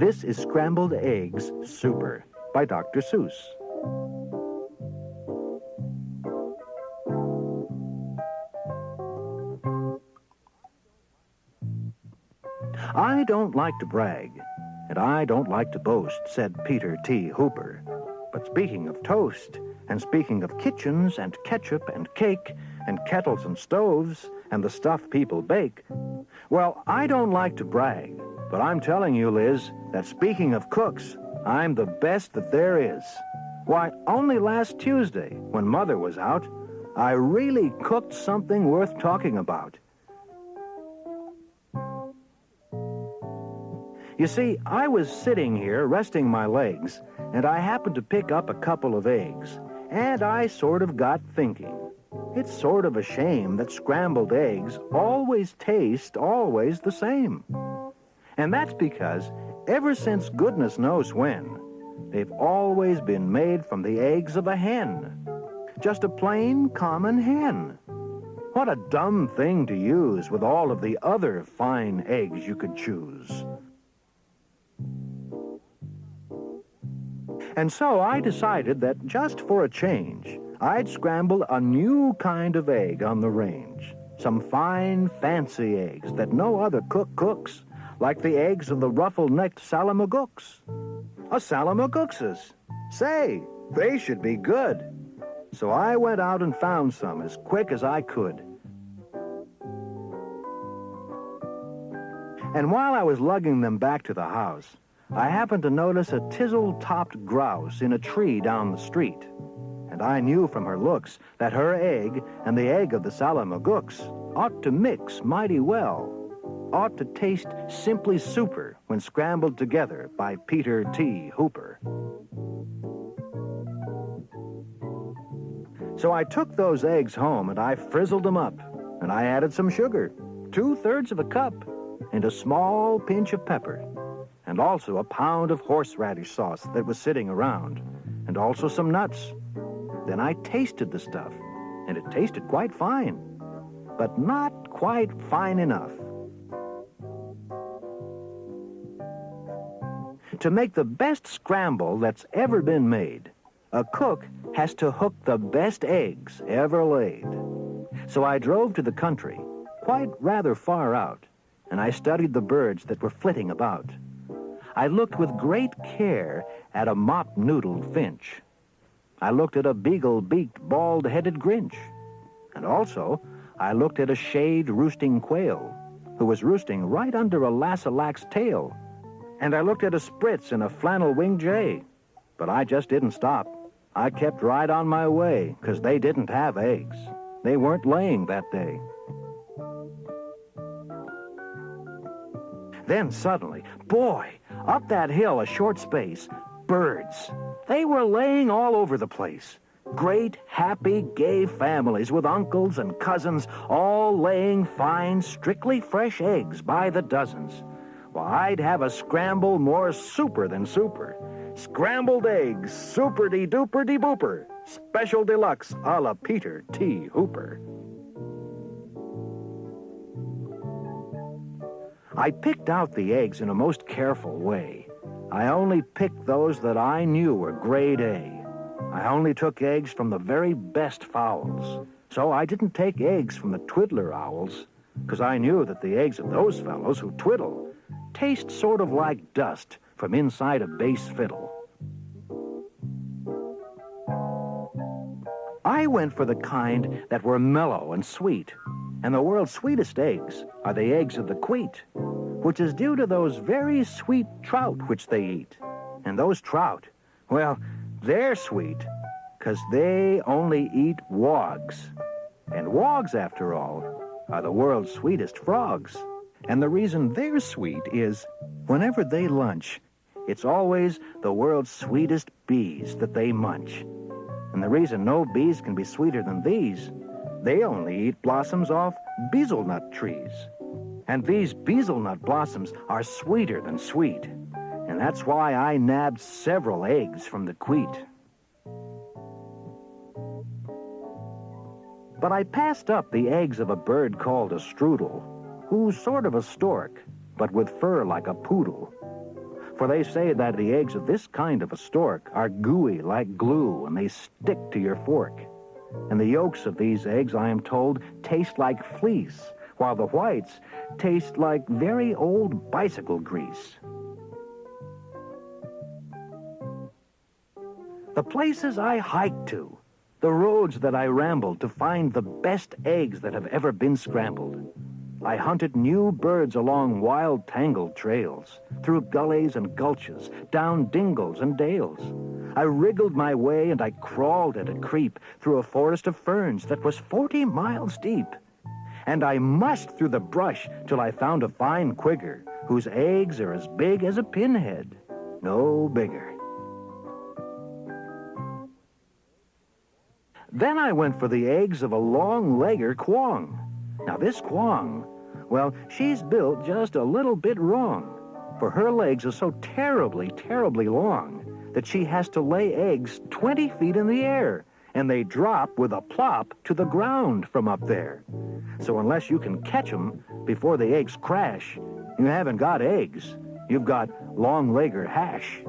This is Scrambled Eggs Super by Dr. Seuss. I don't like to brag, and I don't like to boast, said Peter T. Hooper. But speaking of toast, and speaking of kitchens and ketchup and cake and kettles and stoves and the stuff people bake, well, I don't like to brag, but I'm telling you, Liz, that speaking of cooks, I'm the best that there is. Why, only last Tuesday, when Mother was out, I really cooked something worth talking about. You see, I was sitting here resting my legs, and I happened to pick up a couple of eggs, and I sort of got thinking. It's sort of a shame that scrambled eggs always taste always the same. And that's because ever since goodness knows when, they've always been made from the eggs of a hen. Just a plain, common hen. What a dumb thing to use with all of the other fine eggs you could choose. And so I decided that just for a change, I'd scramble a new kind of egg on the range. Some fine, fancy eggs that no other cook cooks, like the eggs of the ruffle-necked salamagooks. A salamagookses. Say, they should be good. So I went out and found some as quick as I could. And while I was lugging them back to the house, I happened to notice a tizzle-topped grouse in a tree down the street. And I knew from her looks that her egg and the egg of the salamagooks ought to mix mighty well, ought to taste simply super when scrambled together by Peter T. Hooper. So I took those eggs home and I frizzled them up, and I added some sugar, 2/3 of a cup, and a small pinch of pepper, and also a pound of horseradish sauce that was sitting around, and also some nuts. Then I tasted the stuff, and it tasted quite fine, but not quite fine enough. To make the best scramble that's ever been made, a cook has to hook the best eggs ever laid. So I drove to the country, quite rather far out, and I studied the birds that were flitting about. I looked with great care at a mop-noodled finch. I looked at a beagle-beaked, bald-headed grinch. And also, I looked at a shade roosting quail, who was roosting right under a lassalax tail. And I looked at a spritz and a flannel-winged jay. But I just didn't stop. I kept right on my way, 'cause they didn't have eggs. They weren't laying that day. Then suddenly, boy, up that hill a short space, birds. They were laying all over the place. Great, happy, gay families with uncles and cousins, all laying fine, strictly fresh eggs by the dozens. Well, I'd have a scramble more super than super. Scrambled eggs, super-de-duper-de-booper. Special deluxe a la Peter T. Hooper. I picked out the eggs in a most careful way. I only picked those that I knew were grade A. I only took eggs from the very best fowls. So I didn't take eggs from the twiddler owls, 'cause I knew that the eggs of those fellows who twiddle taste sort of like dust from inside a bass fiddle. I went for the kind that were mellow and sweet, and the world's sweetest eggs are the eggs of the queet, which is due to those very sweet trout which they eat. And those trout, well, they're sweet, 'cause they only eat wogs. And wogs, after all, are the world's sweetest frogs. And the reason they're sweet is, whenever they lunch, it's always the world's sweetest bees that they munch. And the reason no bees can be sweeter than these, they only eat blossoms off beezelnut trees. And these beezelnut blossoms are sweeter than sweet. And that's why I nabbed several eggs from the queet. But I passed up the eggs of a bird called a strudel, who's sort of a stork, but with fur like a poodle. For they say that the eggs of this kind of a stork are gooey like glue, and they stick to your fork. And the yolks of these eggs, I am told, taste like fleece, while the whites taste like very old bicycle grease. The places I hiked to, the roads that I rambled to find the best eggs that have ever been scrambled. I hunted new birds along wild tangled trails, through gullies and gulches, down dingles and dales. I wriggled my way and I crawled at a creep through a forest of ferns that was 40 miles deep. And I mushed through the brush till I found a fine quigger whose eggs are as big as a pinhead, no bigger. Then I went for the eggs of a long-legger quong. Now this quong, well, she's built just a little bit wrong, for her legs are so terribly, terribly long that she has to lay eggs 20 feet in the air, and they drop with a plop to the ground from up there. So unless you can catch them before the eggs crash, you haven't got eggs. You've got long-legger hash.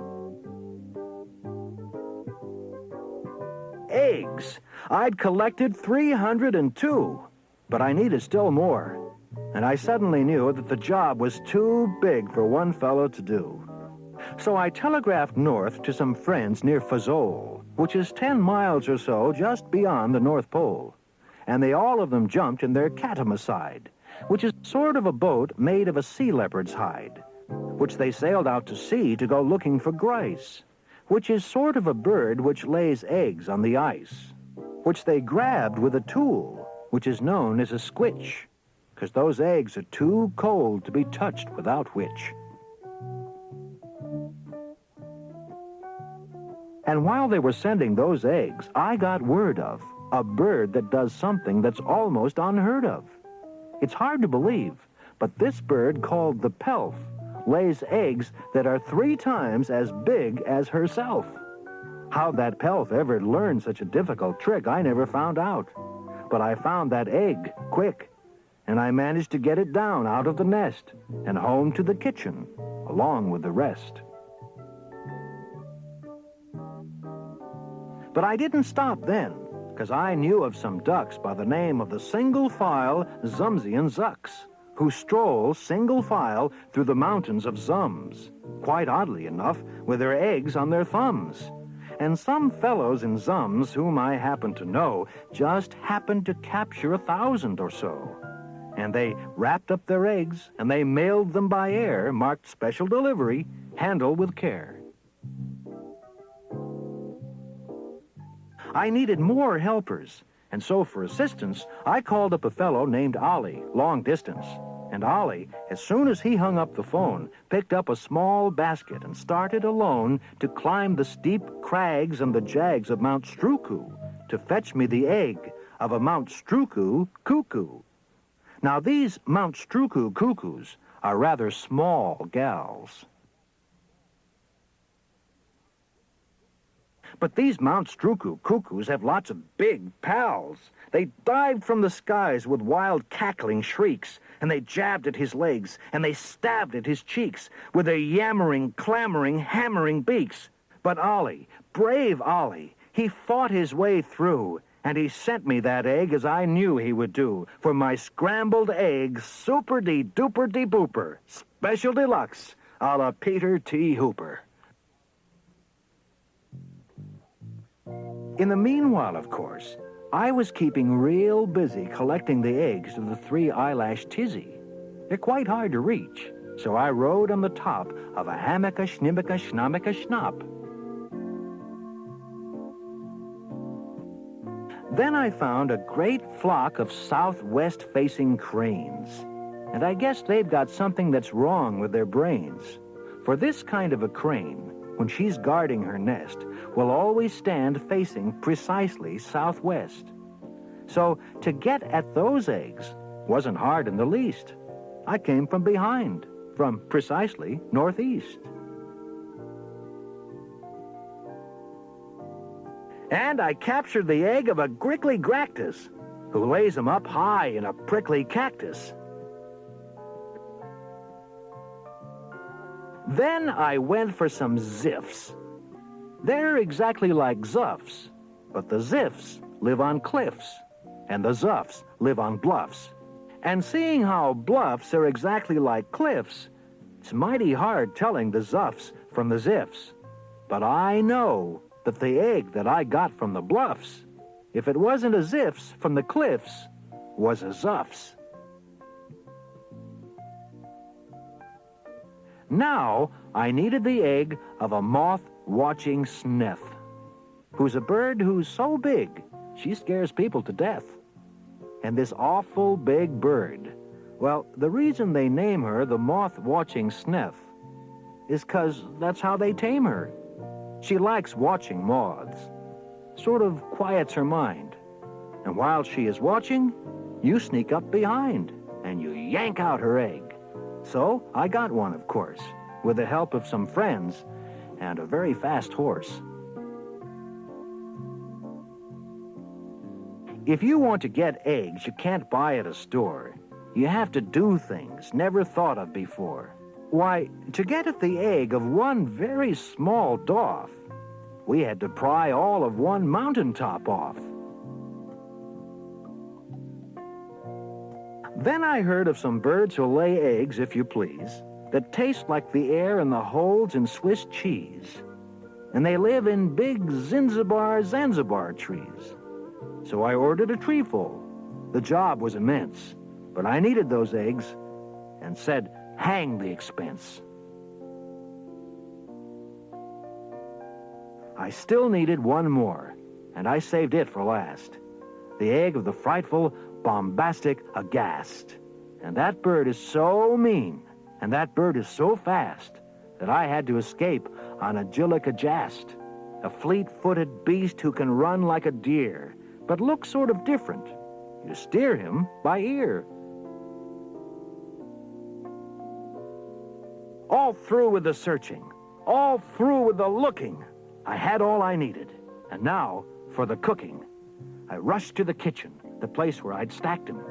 Eggs. I'd collected 302, but I needed still more. And I suddenly knew that the job was too big for one fellow to do. So I telegraphed north to some friends near Fazole, which is 10 miles or so just beyond the North Pole. And they all of them jumped in their catamasside, which is sort of a boat made of a sea leopard's hide, which they sailed out to sea to go looking for grice, which is sort of a bird which lays eggs on the ice, which they grabbed with a tool, which is known as a squitch, because those eggs are too cold to be touched without which. And while they were sending those eggs, I got word of a bird that does something that's almost unheard of. It's hard to believe, but this bird called the pelf lays eggs that are 3 times as big as herself. How that pelf ever learned such a difficult trick, I never found out. But I found that egg quick, and I managed to get it down out of the nest and home to the kitchen, along with the rest. But I didn't stop then, because I knew of some ducks by the name of the single-file Zumsian Zucks, who stroll single file through the mountains of Zums, quite oddly enough, with their eggs on their thumbs. And some fellows in Zums, whom I happen to know, just happened to capture 1,000 or so. And they wrapped up their eggs, and they mailed them by air, marked special delivery, handle with care. I needed more helpers, and so for assistance, I called up a fellow named Ollie, long distance. And Ollie, as soon as he hung up the phone, picked up a small basket and started alone to climb the steep crags and the jags of Mount Struku to fetch me the egg of a Mount Struku cuckoo. Now, these Mount Struku cuckoos are rather small gals. But these Mount Struku cuckoos have lots of big pals. They dived from the skies with wild cackling shrieks, and they jabbed at his legs, and they stabbed at his cheeks with their yammering, clamoring, hammering beaks. But Ollie, brave Ollie, he fought his way through, and he sent me that egg as I knew he would do for my scrambled eggs super-de-duper-de-booper, special deluxe, a la Peter T. Hooper. In the meanwhile, of course, I was keeping real busy collecting the eggs of the 3 eyelash tizzy. They're quite hard to reach, so I rode on the top of a hammocka schnimmicka schnammicka schnapp. Then I found a great flock of southwest-facing cranes, and I guess they've got something that's wrong with their brains. For this kind of a crane, when she's guarding her nest, will always stand facing precisely southwest. So to get at those eggs wasn't hard in the least. I came from behind, from precisely northeast. And I captured the egg of a grickly gractus, who lays them up high in a prickly cactus. Then I went for some ziffs. They're exactly like zuffs, but the ziffs live on cliffs, and the zuffs live on bluffs. And seeing how bluffs are exactly like cliffs, it's mighty hard telling the zuffs from the ziffs. But I know that the egg that I got from the bluffs, if it wasn't a ziffs from the cliffs, was a zuffs. Now I needed the egg of a moth-watching sneth, who's a bird who's so big she scares people to death. And this awful big bird, well, the reason they name her the moth-watching sneth is 'cause that's how they tame her. She likes watching moths. Sort of quiets her mind. And while she is watching, you sneak up behind and you yank out her egg. So I got one, of course, with the help of some friends and a very fast horse. If you want to get eggs you can't buy at a store, you have to do things never thought of before. Why, to get at the egg of one very small doff, we had to pry all of one mountaintop off. Then I heard of some birds who lay eggs, if you please, that taste like the air in the holes in Swiss cheese. And they live in big Zanzibar trees. So I ordered a treeful. The job was immense, but I needed those eggs and said, hang the expense. I still needed one more, and I saved it for last. The egg of the frightful, bombastic aghast. And that bird is so mean, and that bird is so fast, that I had to escape on a Agillicajast, a fleet-footed beast who can run like a deer, but looks sort of different. You steer him by ear. All through with the searching, all through with the looking, I had all I needed. And now for the cooking. I rushed to the kitchen, the place where I'd stacked him.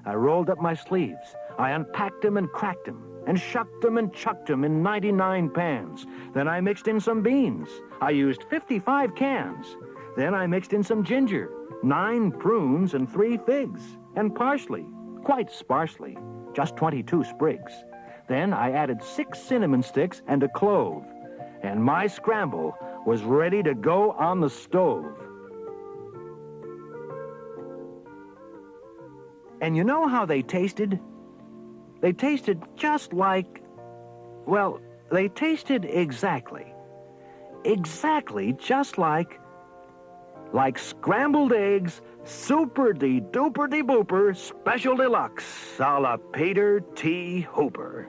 I rolled up my sleeves. I unpacked him and cracked him, and shucked him and chucked him in 99 pans. Then I mixed in some beans. I used 55 cans. Then I mixed in some ginger, 9 prunes and 3 figs, and parsley, quite sparsely, just 22 sprigs. Then I added 6 cinnamon sticks and a clove, and my scramble was ready to go on the stove. And you know how they tasted? They tasted just like, well, they tasted exactly just like Scrambled Eggs Super-de-duper-de-booper Special Deluxe a la Peter T. Hooper.